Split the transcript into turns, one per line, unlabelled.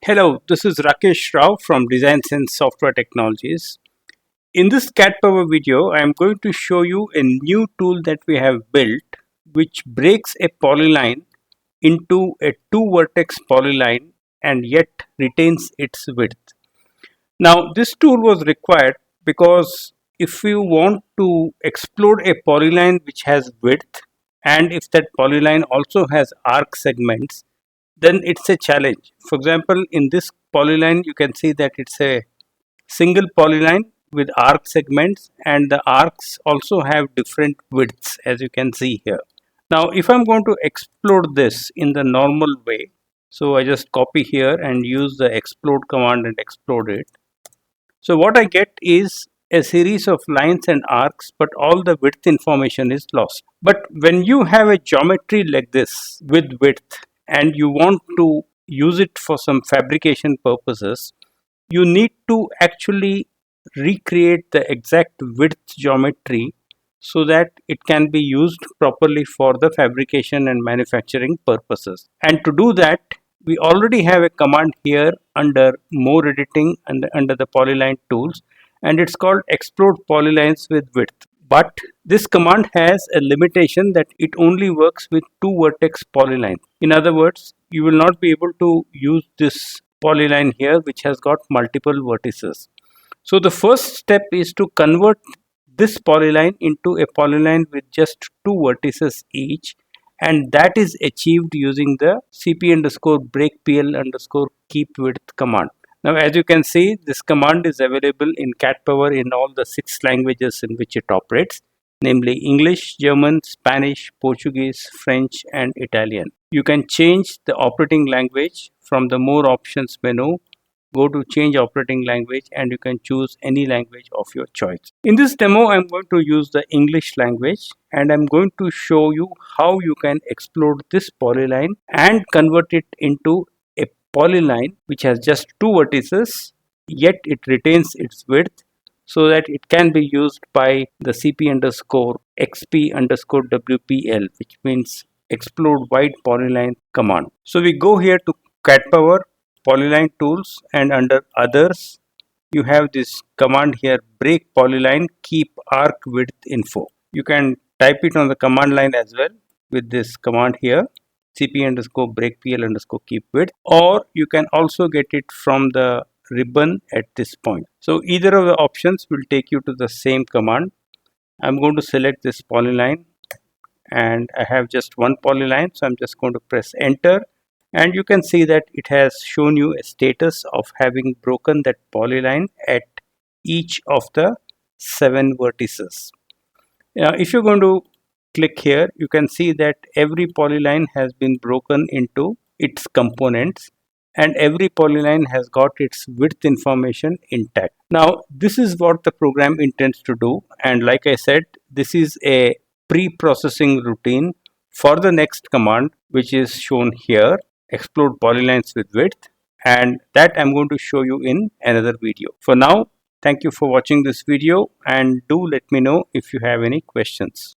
Hello, this is Rakesh Rao from DesignSense Software Technologies. In this CAD Power video, I am going to show you a new tool that we have built which breaks a polyline into a two vertex polyline and yet retains its width. Now, this tool was required because if you want to explode a polyline which has width and if that polyline also has arc segments, then it's a challenge. For example, in this polyline, you can see that it's a single polyline with arc segments, and the arcs also have different widths, as you can see here. Now, if I'm going to explode this in the normal way, so I just copy here and use the explode command and explode it. So what I get is a series of lines and arcs, but all the width information is lost. But when you have a geometry like this with width and you want to use it for some fabrication purposes, you need to actually recreate the exact width geometry so that it can be used properly for the fabrication and manufacturing purposes. And to do that, we already have a command here under more editing and under the polyline tools, and it's called explode polylines with width. But this command has a limitation that it only works with two vertex polylines. In other words, you will not be able to use this polyline here which has got multiple vertices. So the first step is to convert this polyline into a polyline with just two vertices each, and that is achieved using the CP BREAKPL KEEPWIDTH command. Now, as you can see, this command is available in CAD Power in all the 6 languages in which it operates, namely English, German, Spanish, Portuguese, French, and Italian. You can change the operating language from the More Options menu. Go to Change Operating Language and you can choose any language of your choice. In this demo, I'm going to use the English language and I'm going to show you how you can explode this polyline and convert it into a polyline which has just two vertices, yet it retains its width so that it can be used by the CP_XP_WPL, which means explode wide polyline command. So we go here to CAD Power, Polyline Tools, and under Others, you have this command here, break polyline, keep arc width info. You can type it on the command line as well with this command here, CP_BREAKPL_KEEPWIDTH, or you can also get it from the ribbon at this point. So either of the options will take you to the same command. I'm going to select this polyline and I have just one polyline, so I'm just going to press enter, and you can see that it has shown you a status of having broken that polyline at each of the 7 vertices. Now, if you're going to click here, you can see that every polyline has been broken into its components and every polyline has got its width information intact. Now, this is what the program intends to do, and like I said, this is a pre-processing routine for the next command, which is shown here, explode polylines with width, and that I'm going to show you in another video. For now, thank you for watching this video and do let me know if you have any questions.